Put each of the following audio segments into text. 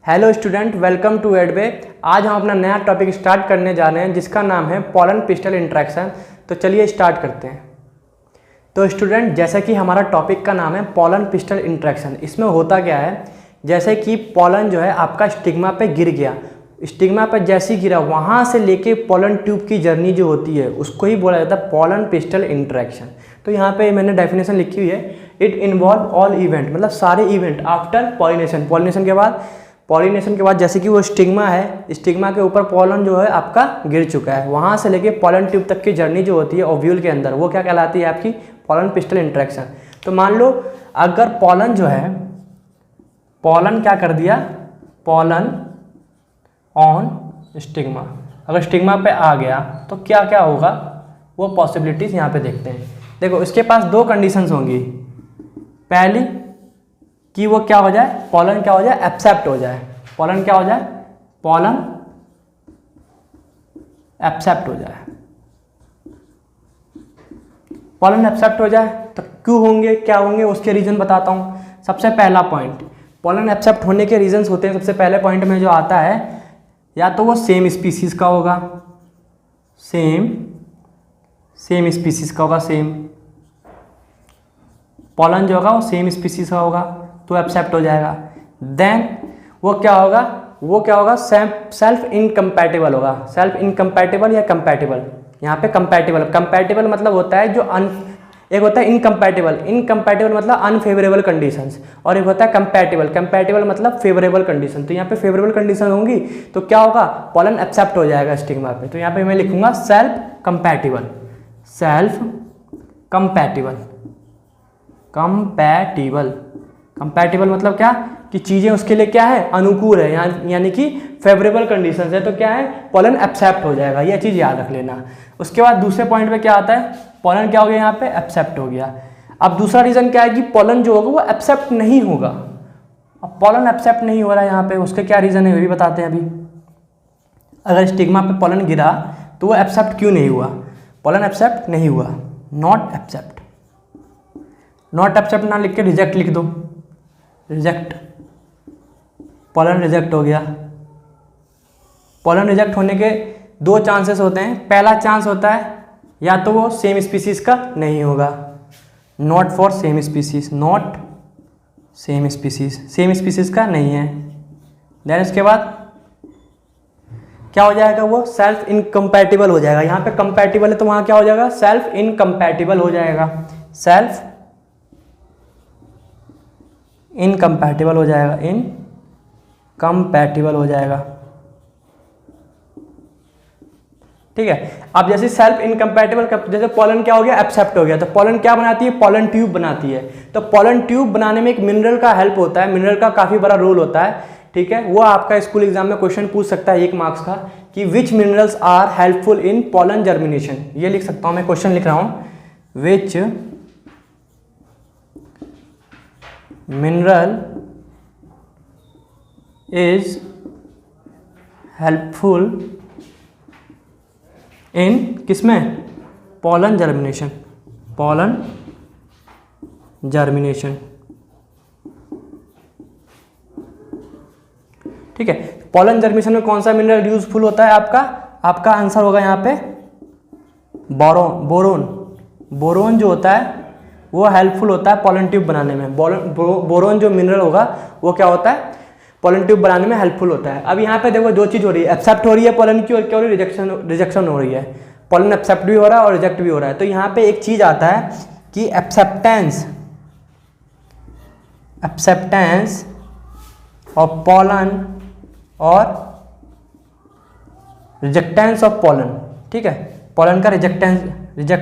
Hello student, welcome to एडवे। आज हम अपना नया टॉपिक स्टार्ट करने जा रहे हैं जिसका नाम है पोलन पिस्टल इंट्रैक्शन। तो चलिए स्टार्ट करते हैं। तो स्टूडेंट, जैसे कि हमारा टॉपिक का नाम है पोलन पिस्टल इंट्रैक्शन, इसमें होता क्या है, जैसे कि पोलन जो है आपका स्टिग्मा पे गिर गया, स्टिग्मा पर जैसे ही गिरा वहाँ से लेके पोलन ट्यूब की जर्नी जो होती है उसको ही बोला जाता है पोलन पिस्टल इंट्रैक्शन। तो यहाँ पे मैंने डेफिनेशन लिखी हुई है, इट इन्वॉल्व ऑल इवेंट, मतलब सारे इवेंट आफ्टर पॉलिनेशन। पॉलिनेशन के बाद जैसे कि वो स्टिग्मा है, स्टिग्मा के ऊपर पोलन जो है आपका गिर चुका है, वहाँ से लेके पोलन ट्यूब तक की जर्नी जो होती है ओव्यूल के अंदर, वो क्या कहलाती है आपकी पोलन पिस्टल इंट्रैक्शन। तो मान लो अगर पोलन जो है, पोलन क्या कर दिया, पोलन ऑन स्टिग्मा, अगर स्टिग्मा पे आ गया तो क्या क्या होगा, वो पॉसिबिलिटीज़ यहाँ पे देखते हैं। देखो इसके पास दो कंडीशंस होंगी। पहली कि वो क्या हो जाए, पोलन क्या हो जाए, एक्सेप्ट हो जाए। पोलन क्या हो जाए, पोलन एक्सेप्ट हो जाए। पोलन एक्सेप्ट हो जाए तो क्यों होंगे, क्या होंगे, उसके रीजन बताता हूँ। सबसे पहला पॉइंट, पोलन एक्सेप्ट होने के रीजंस होते हैं। सबसे पहले पॉइंट में जो आता है, या तो वो सेम स्पीसीज का होगा, सेम स्पीसीज का होगा, सेम पोलन जो होगा वो सेम स्पीसीज का होगा तो एक्सेप्ट हो जाएगा। देन वो क्या होगा, सेल्फ इनकम्पैटिबल होगा। सेल्फ इनकम्पैटिबल या कंपैटिबल, यहाँ पे कंपैटिबल मतलब होता है जो एक होता है इनकम्पैटिबल मतलब अनफेवरेबल कंडीशंस, और एक होता है कंपैटिबल मतलब फेवरेबल कंडीशन। तो यहाँ पे फेवरेबल कंडीशन होंगी तो क्या होगा, पोलन एक्सेप्ट हो जाएगा स्टिग्मा पे। तो यहाँ पे मैं लिखूंगा सेल्फ कंपैटिबल मतलब क्या, कि चीज़ें उसके लिए क्या है, अनुकूल है, यानी कि फेवरेबल कंडीशंस है, तो क्या है, पोलन एक्सेप्ट हो जाएगा। ये चीज़ याद रख लेना। उसके बाद दूसरे पॉइंट पे क्या आता है, पोलन क्या हो गया, यहाँ पे एक्सेप्ट हो गया। अब दूसरा रीजन क्या है कि पोलन जो होगा वो एक्सेप्ट नहीं होगा। अब पोलन एक्सेप्ट नहीं हो रहा है यहाँ पे, उसके क्या रीजन है वो भी बताते हैं अभी। अगर स्टिग्मा पे पोलन गिरा तो वो एक्सेप्ट क्यों नहीं हुआ, पोलन एक्सेप्ट नहीं हुआ, नॉट एक्सेप्ट ना लिख के रिजेक्ट लिख दो, रिजेक्ट, पोलन रिजेक्ट हो गया। पोलन रिजेक्ट होने के दो चांसेस होते हैं। पहला चांस होता है या तो वो सेम स्पीसीज का नहीं होगा, not for same species, same species का नहीं है। देन इसके बाद क्या हो जाएगा, वो सेल्फ इनकम्पैटिबल हो जाएगा। यहाँ पे कंपैटिबल है तो वहाँ क्या हो जाएगा, सेल्फ इनकम्पैटिबल हो जाएगा, सेल्फ इनकम्पैटिबल हो जाएगा, इनकम्पैटिबल हो जाएगा। ठीक है। अब जैसे सेल्फ इनकम्पैटिबल, जैसे पोलन क्या हो गया, एक्सेप्ट हो गया, तो पोलन क्या बनाती है, पोलन ट्यूब बनाती है। तो पोलन ट्यूब बनाने में एक मिनरल का हेल्प होता है, मिनरल का काफ़ी बड़ा रोल होता है। ठीक है, वो आपका स्कूल एग्जाम में क्वेश्चन पूछ सकता है 1 मार्क्स का, कि which minerals are helpful in pollen germination. ये लिख सकता हूँ मैं, क्वेश्चन लिख रहा हूँ, which mineral is helpful in किसमें, पोलन जर्मिनेशन, ठीक है। पोलन जर्मिनेशन में कौन सा मिनरल यूजफुल होता है आपका आंसर होगा यहाँ पे बोरोन जो होता है वो हेल्पफुल होता है पोलन ट्यूब बनाने में। बोरोन जो मिनरल होगा वो क्या होता है, पोलन ट्यूब बनाने में हेल्पफुल होता है। अब यहाँ पे देखो दो चीज़ हो रही है, एक्सेप्ट हो रही है पोलन की, और क्या हो रही है, रिजेक्शन हो रही है। पोलन एक्सेप्ट भी हो रहा है और रिजेक्ट भी हो रहा है। तो यहाँ पे एक चीज़ आता है कि एक्सेप्टेंस ऑफ पोलन और रिजेक्टेंस ऑफ पोलन। ठीक है, पोलन का रिजेक्ट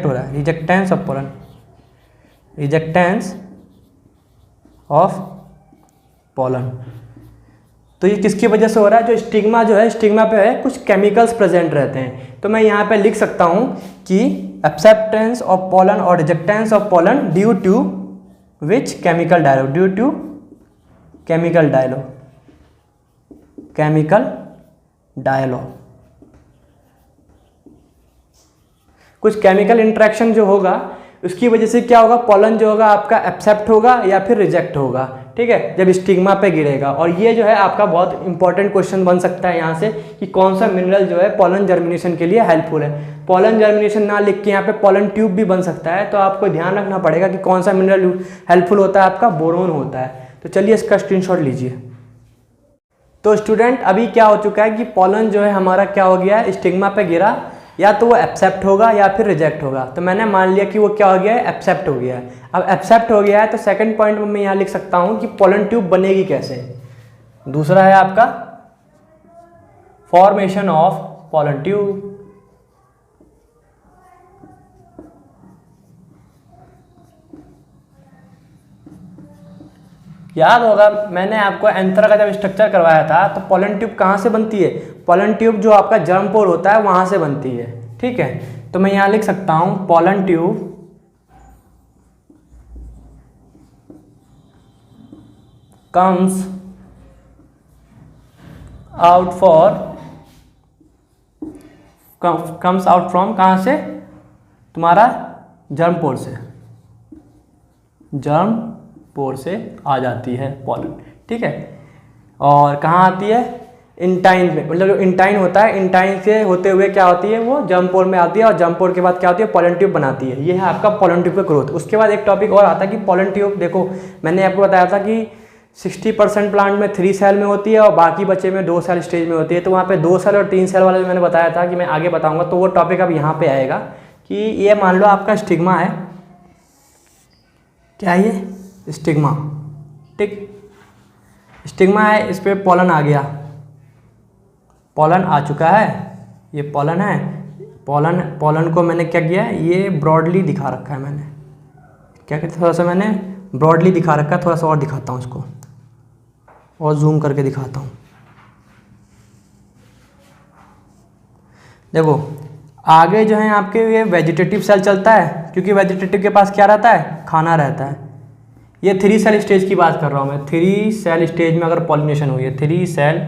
हो रहा है, रिजेक्टेंस ऑफ पोलन। तो ये किसकी वजह से हो रहा है, जो स्टिग्मा पे है कुछ केमिकल्स प्रेजेंट रहते हैं। तो मैं यहाँ पे लिख सकता हूँ कि एक्सेप्टेंस ऑफ पोलन और rejectance of pollen due to which chemical dialogue, कुछ केमिकल इंट्रैक्शन जो होगा उसकी वजह से क्या होगा, पोलन जो होगा आपका एक्सेप्ट होगा या फिर रिजेक्ट होगा। ठीक है, जब स्टिग्मा पे गिरेगा। और ये जो है आपका बहुत इंपॉर्टेंट क्वेश्चन बन सकता है यहाँ से कि कौन सा मिनरल जो है पॉलन जर्मिनेशन के लिए हेल्पफुल है। पॉलन जर्मिनेशन ना लिख के यहाँ पे पॉलन ट्यूब भी बन सकता है, तो आपको ध्यान रखना पड़ेगा कि कौन सा मिनरल हेल्पफुल होता है, आपका बोरोन होता है। तो चलिए इसका स्क्रीनशॉट लीजिए। तो स्टूडेंट अभी क्या हो चुका है कि पॉलन जो है हमारा क्या हो गया है, स्टिग्मा पे गिरा, या तो वो एक्सेप्ट होगा या फिर रिजेक्ट होगा। तो मैंने मान लिया कि वो क्या हो गया है, एक्सेप्ट हो गया है। अब एक्सेप्ट हो गया है तो सेकंड पॉइंट में मैं यहाँ लिख सकता हूँ कि पॉलन ट्यूब बनेगी कैसे। दूसरा है आपका फॉर्मेशन ऑफ पॉलन ट्यूब। याद होगा मैंने आपको एंथ्रा का जब स्ट्रक्चर करवाया था तो पॉलन ट्यूब कहाँ से बनती है, पॉलन ट्यूब जो आपका जर्म पोर होता है वहाँ से बनती है। ठीक है, तो मैं यहाँ लिख सकता हूँ pollen tube comes out from कहाँ से, तुम्हारा जर्म पोर से, जर्म पोर से आ जाती है पॉलन। ठीक है, और कहाँ आती है, इंटाइन में, मतलब जो इंटाइन होता है, इंटाइन से होते हुए क्या होती है, वो जर्म पोर में आती है, और जर्म पोर के बाद क्या होती है, पॉलन ट्यूब बनाती है। ये है आपका पॉलन ट्यूब का ग्रोथ। उसके बाद एक टॉपिक और आता है कि पॉलन ट्यूब, देखो मैंने आपको बताया था कि 60% प्लांट में 3 सेल में होती है और बाकी बचे में 2 सेल स्टेज में होती है। तो वहाँ पे 2 सेल और 3 सेल वाला जो मैंने बताया था कि मैं आगे बताऊँगा, तो वो टॉपिक अब यहाँ पे आएगा कि ये मान लो आपका स्टिग्मा है, क्या है ये, स्टिग्मा। ठीक, स्टिग्मा है, इस पर पॉलन आ गया, पॉलन आ चुका है, ये पॉलन है। पॉलन को मैंने क्या किया, ये ब्रॉडली दिखा रखा है मैंने, क्या कहते हैं, थोड़ा सा मैंने ब्रॉडली दिखा रखा है, थोड़ा सा और दिखाता हूँ इसको, और जूम करके दिखाता हूँ। देखो आगे जो है आपके ये वेजिटेटिव सेल चलता है, क्योंकि वेजिटेटिव के पास क्या रहता है, खाना रहता है। ये 3 सेल स्टेज की बात कर रहा हूँ मैं, 3 सेल स्टेज में अगर पॉलिनेशन हुई है, 3 सेल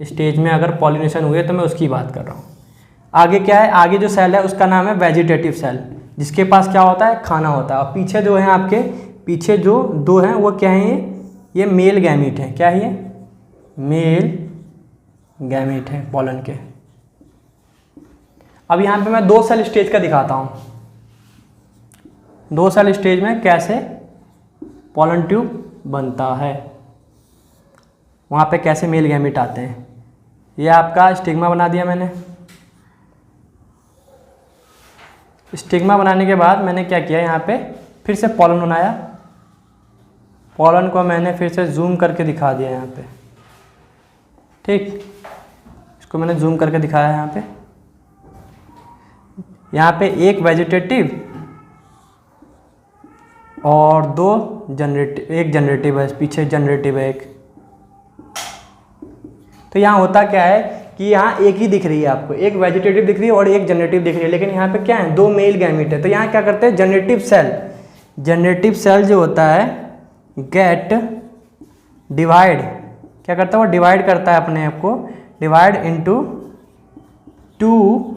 स्टेज में अगर पॉलिनेशन हुई है तो मैं उसकी बात कर रहा हूँ। आगे क्या है, आगे जो सेल है उसका नाम है वेजिटेटिव सेल, जिसके पास क्या होता है, खाना होता है। और पीछे जो है आपके पीछे जो 2 हैं वो क्या है, ये मेल गैमीट है। क्या है ये, मेल गैमीट है पॉलन के। अब यहाँ पे मैं 2 सेल स्टेज का दिखाता हूँ, 2 सेल स्टेज में कैसे पॉलन ट्यूब बनता है, वहाँ पे कैसे मेल गैमीट आते हैं। ये आपका स्टिग्मा बना दिया मैंने। स्टिग्मा बनाने के बाद मैंने क्या किया, यहाँ पे फिर से पॉलन बनाया, पॉलन को मैंने फिर से जूम करके दिखा दिया यहाँ पे। ठीक, इसको मैंने जूम करके दिखाया यहाँ पे। यहाँ पे एक वेजिटेटिव और 2 जनरेटिव, एक जनरेटिव है, पीछे जनरेटिव है एक। तो यहाँ होता क्या है कि यहाँ एक ही दिख रही है आपको, एक वेजिटेटिव दिख रही है और एक जनरेटिव दिख रही है, लेकिन यहाँ पे क्या है, 2 मेल गैमीट है। तो यहाँ क्या करते हैं, जनरेटिव सेल जो होता है गेट डिवाइड, क्या करता है, वो डिवाइड करता है अपने आप को, डिवाइड इनटू 2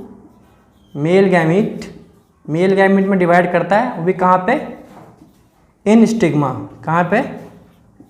मेल गैमीट में डिवाइड करता है। वो भी कहाँ पे, इन स्टिग्मा, कहाँ पे,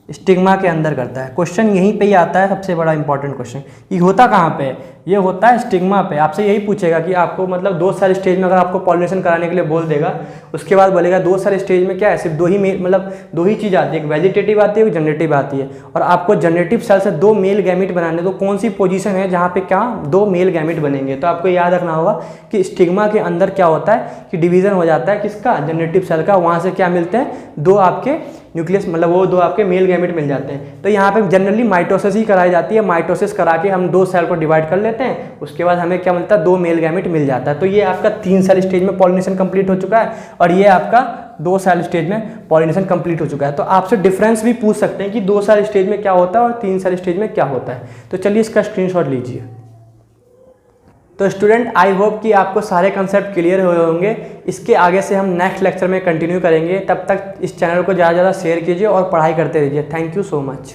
स्टिग्मा के अंदर करता है। क्वेश्चन यहीं पे ही आता है, सबसे बड़ा इंपॉर्टेंट क्वेश्चन। ये होता कहाँ पे, ये होता है स्टिग्मा पे। आपसे यही पूछेगा कि आपको मतलब 2 सेल स्टेज में अगर आपको पॉलिनेशन कराने के लिए बोल देगा, उसके बाद बोलेगा 2 सेल स्टेज में क्या है, सिर्फ 2 ही मतलब 2 ही चीज़ आती है, एक वेजिटेटिव आती है, एक जनरेटिव आती है। और आपको जनरेटिव सेल से 2 मेल गैमीट बनाने, तो कौन सी पोजीशन है जहाँ पे क्या 2 मेल गैमीट बनेंगे। तो आपको याद रखना होगा कि स्टिग्मा के अंदर क्या होता है कि डिवीजन हो जाता है किसका, जनरेटिव सेल का। वहाँ से क्या मिलते हैं, 2 आपके न्यूक्लियस, मतलब वो 2 आपके मेल गैमीट मिल जाते हैं। तो यहाँ पे जनरली माइटोसिस ही कराई जाती है, माइटोसिस करा के हम 2 सेल को डिवाइड कर लेते हैं, उसके बाद हमें क्या मिलता है, 2 मेल गैमीट मिल जाता है। तो ये आपका 3 सेल स्टेज में पॉलिनेशन कंप्लीट हो चुका है, और ये आपका 2 सेल स्टेज में पॉलिनेशन कंप्लीट हो चुका है। तो आपसे डिफरेंस भी पूछ सकते हैं कि 2 सेल स्टेज में क्या होता है और 3 सेल स्टेज में क्या होता है। तो चलिए इसका स्क्रीनशॉट लीजिए। तो स्टूडेंट आई होप कि आपको सारे कंसेप्ट क्लियर हुए होंगे। इसके आगे से हम नेक्स्ट लेक्चर में कंटिन्यू करेंगे। तब तक इस चैनल को ज़्यादा से ज़्यादा शेयर कीजिए और पढ़ाई करते रहिए। Thank you so much.